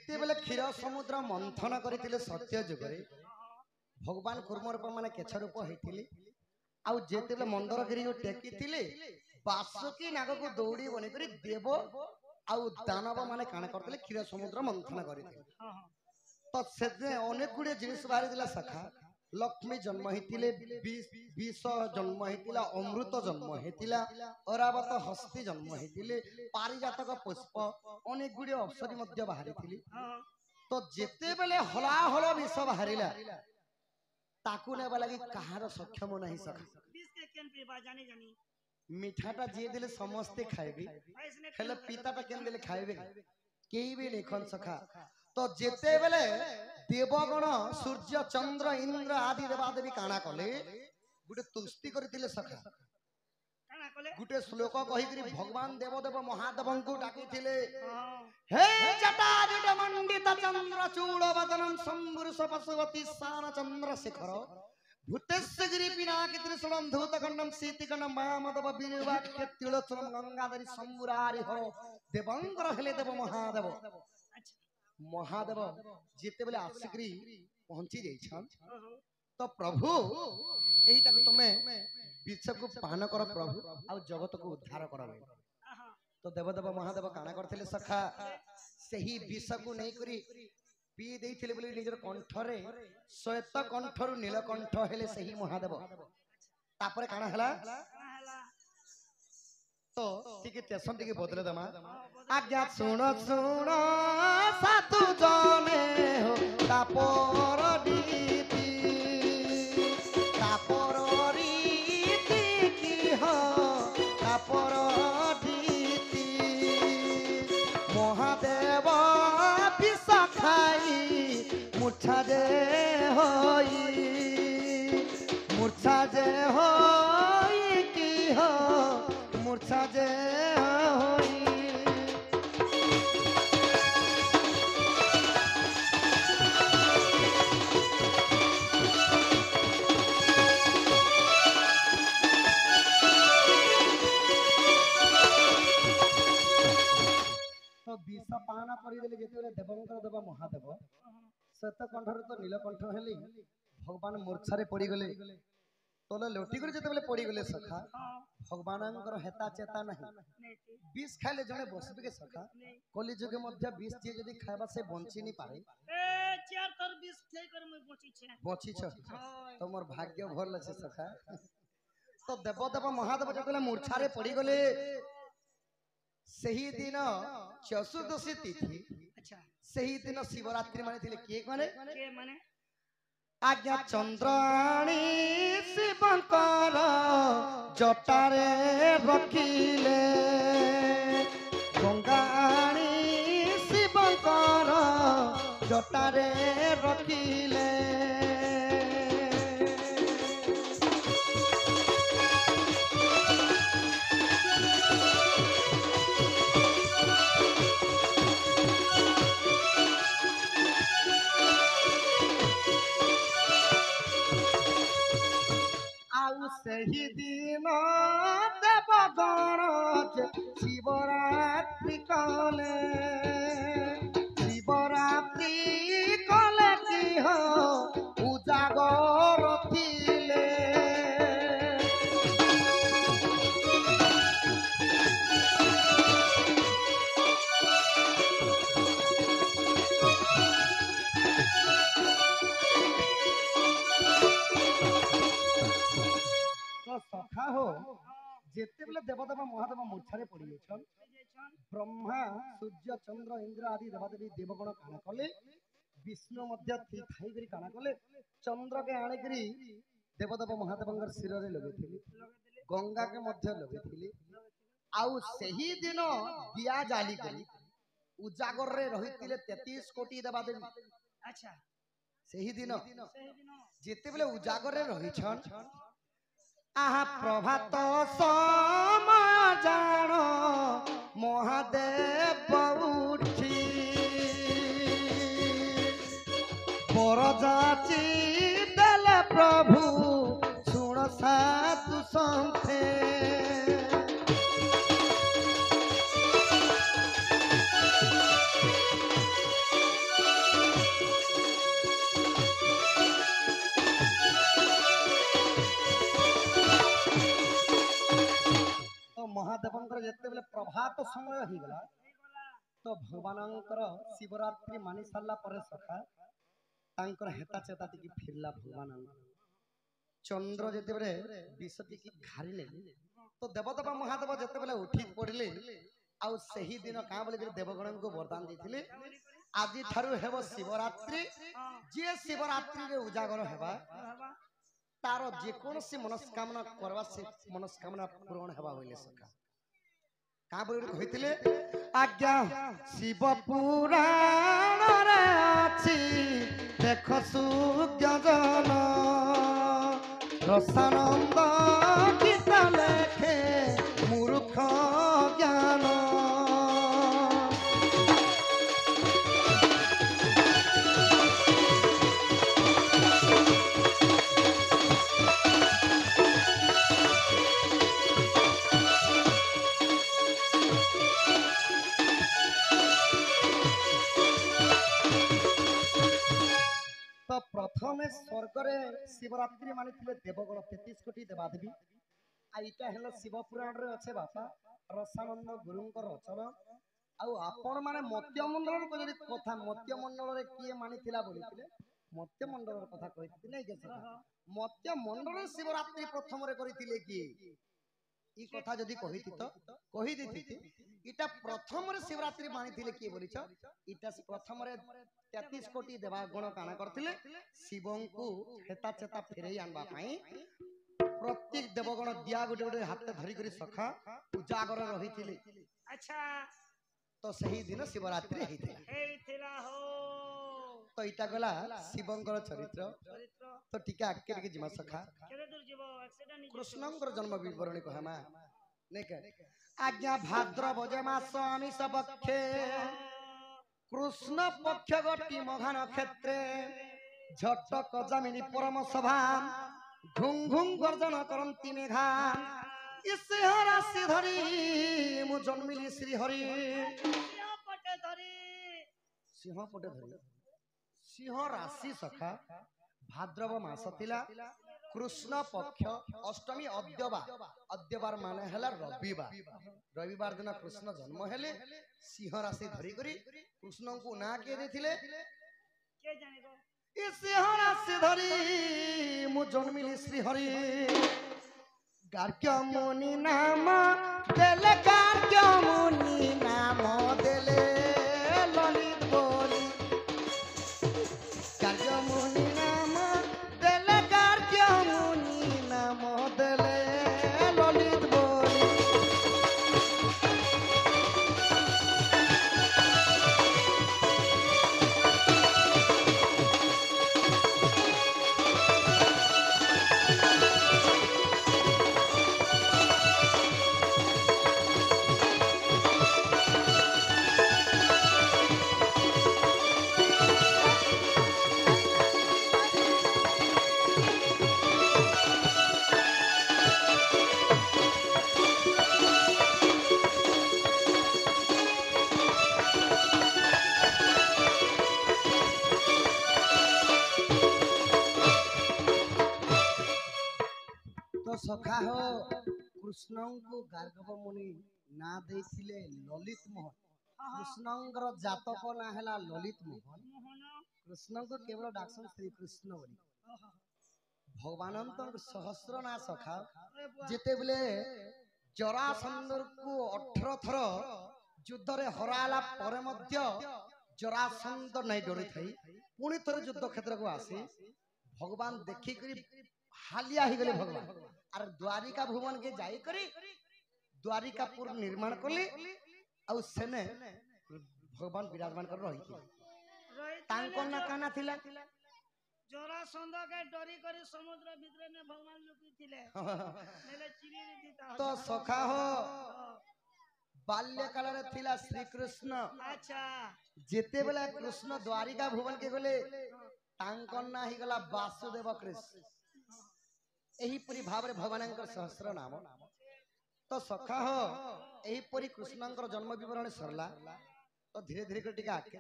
जेते बेले क्षीर समुद्र मंथन करथिले सत्य जुगरे भगवान कूर्म रूप माने केछ रूप हेतिले आउ जेते बेले मंदरगिरी को टेकी थिले बासुकी नाग को दौड़ी बनी करी देव आउ दानव माने काने करथिले क्षीर समुद्र मंथन करथिले तो से अनेक गुड़े जिनिस बाहरी दिला सखा लक्ष्मी जन्म हेतिले विष जन्म हेतिला अमृत जन्म हेतिला अरावत हस्ती जन्म हेतिले पारिजातक पुष्प अनेक गुड़े अप्सरी मध्य बाहरी थिले तो जेते बेले हलाहल विष बाहरिला ताकू नेबा लागि कहार सक्षम नहीं सका विष के केन पीबा जानी जानी मिठाटा जे दिले समस्ते खाइबे हेले पीताटा केन दिले खाइबे केई भी नहीं खन सखा तो जेते बेले देवगण सूर्य चंद्र इंद्र आदि देवादेवी काना कले गुटे तुष्टि करथिले सखा काना कले गुटे श्लोक कहि करी भगवान देवदेव महादेव को डाकिथिले हे जटाजुट मंडित चंद्र चूड़ वदनम संवृष पशुवती सान चंद्र शिखर भूतेस्य गिरि पिनाक त्रिशूलम धूतखंडम सीतिखंडम मामदव बीरवाक्य तिलोचनम गंगाधरी संबुरारि हो देवंकर हेले देव महादेव महादेव जिते बेले आसिकरी पहुंची जाइछन तो प्रभु एहिटा को तमे विष को पान कर प्रभु आ जगत को उद्धार कर तो देवदेव महादेव काना करथिले सखा सही विष को नहीं करी पी देइथिले बोली निजर कंठरे श्वेत कंठरु नीलकंठ हेले सही महादेव तापरे काना हला तो टिके टेंशन टिके बदले दमा आज्ञा सुनो सुनो सातु जने हो तापर रीति की हो तापर रीति महादेव विष खाई मूर्छा जे होई की हो मूर्छा जे होई तो विष पान करिदेले जेतेबेले देवंकर देव महादेव श्वेत कंठर तो नीलकंठ हेली भगवान मूर्छारे पड़ी गले तले लोटी कर जेतेबेले पड़ी गले सखा भगवानंकर हेता चेता नहीं विष खाइले जने बसबे के सखा कली जुगे मध्य विष जे जदी खाइबा से बंची नहीं पारे ए चार तर विष खाइ कर मैं बची छ तो मोर भाग्य भरल छे सखा तो देवदेव महादेव जेतेबेले मूर्छारे पड़ी गले सही दिन चतुर्दशी तिथि अच्छा सही दिन शिवरात्रि माने थिले के माने आज्ञा चंद्राणी शिवंकर जटारे रखिले गंगाणी शिवंकर जटारे रखिले सही दिन देवगण शिवरात्रि कले की हो उजागर थिले सखा हो जेते बेले देवदेव महादेव मूर्छारे पड़ी छन ब्रह्मा सूर्य चंद्र इंद्र आदि देवदेवी देवगण काना कले विष्णु मध्य थाई करी काना कले चंद्र के आने करी देवदेव महादेवंगर सिर रे लगेथिले गंगा के मध्य लगेथिले आउ सही दिन दिया जाली करी उजागर रे रहितिले 33 कोटी देवदेवी अच्छा सही दिन जेते बेले उजागर रे रहि छन आहा प्रभात समय जान महादेव उठी परजाची देले प्रभु सुन साधु संथे प्रभात समय ही गला तो भगवानंकर शिवरात्रि मानि सारला परे सखा तांकर हेता चेता टिकी फिरला भगवान चंद्र जेते बेले विषति की घारी ले तो देवदेव महादेव जेते बेले उठी पड़िले आउ सही दिन का बोले देवगण को वरदान देथिले आज ठारू हेबो शिवरात्रि जे शिवरात्रि रे उजागर हेबा तारो जे कोनसी मनस्कामना करवा से मनस्कामना पूर्ण हेबा होइले सका का बोले कहिथिले आज्ञा शिव पुराण रे अछि देख सुज्ञजन रसानंद गीता लेखे मूर्ख ज्ञान तो प्रथम स्वर्ग रे शिवरात्रि मानि थिले देवगण 33 कोटी देवादेवी आइटा हेलो शिव पुराण रे अच्छे बापा रसानंद गुरुंकर रचना आउ आपण माने मत्य मंडल को जदी कथा मत्य मंडल रे किए मानि थिला बोलिथिले मत्य मंडल रे कथा कहिथि नै के मत्य मंडल शिवरात्रि प्रथम रे करिथिले की ई कथा जदी कहिथि तो कहि दिथि इटा प्रथम रे शिवरात्रि मानि थिले की बोलिछ इटा प्रथम रे 33 कोटी देवागण काना करथिले शिवं को हेता चेता फेरई आनबा पई प्रत्येक देवगण दिया गोटे गोटे हाथ धरि करी सखा उजागर रहिथिले अच्छा तो सही दिन शिवरात्रि हेथिला हो तो इटा गला शिवंकर चरित्र तो टिके आके टिके जिमा सखा केरे दूर जीवो एक्सीडेंट कृष्णंकर जन्म विवरणी कहमा नै के आज्ञा भाद्रव जे मास आमिष पक्षे कृष्ण पक्ष गति मघान क्षेत्रे झटक जमिनी परम सभा घुं घुं गर्जन करंती मेघा इसे राशि धरी मु जन्मिली श्री हरि सिंह पटे धरी सिंह राशि सखा भाद्रव मास थिला कृष्ण पक्ष अष्टमी अद्यबार माने हला रविवार दिन कृष्ण जन्म हेले सिंह राशि धरी करी कृष्ण को ना के देथिले के जानिबो ए सिंह राशि धरी मु जन्मिली श्री हरि गार्ग्य मुनि नाम देले गार्ग्य मुनि नाम देले ललित बोली गार्ग्य मुनि नाम देले गार्ग्य मुनि नाम देले ललित बोली तो सखा हो कृष्ण को गार्गव मुनि ना देथिले ललित मोहन कृष्णंकर जातक ना हला ललित मोहन कृष्ण को केवल डाक्सन श्री कृष्ण बोली भगवानंतर सहस्र ना सखा जेते बेले जरासंध को 18 थर युद्ध रे हराला परे मध्य जरासंध नै डरि थई पुणी थर युद्ध क्षेत्र को आसी भगवान देखि करी हालिया ही गले भगवान और द्वारिका भुवन के जाई करी द्वारिकापुर निर्माण कले और सेने भगवान विराजमान कर रही थी तांको ना काना थिला जरासंध के डरी करी समुद्र भीतर में भगवान लुकी थिले नेले चिरी दीता तो सखा हो बाल्य काल रे थिला श्री कृष्ण अच्छा जेते बेला कृष्ण द्वारिका भुवन के गले तांको ना ही गला वासुदेव कृष्ण एही परी भाव रे भगवानंकर सहस्र नाम तो सखा हो एही परी कृष्णंकर जन्म विवरण सरला तो धीरे धीरे टिके आके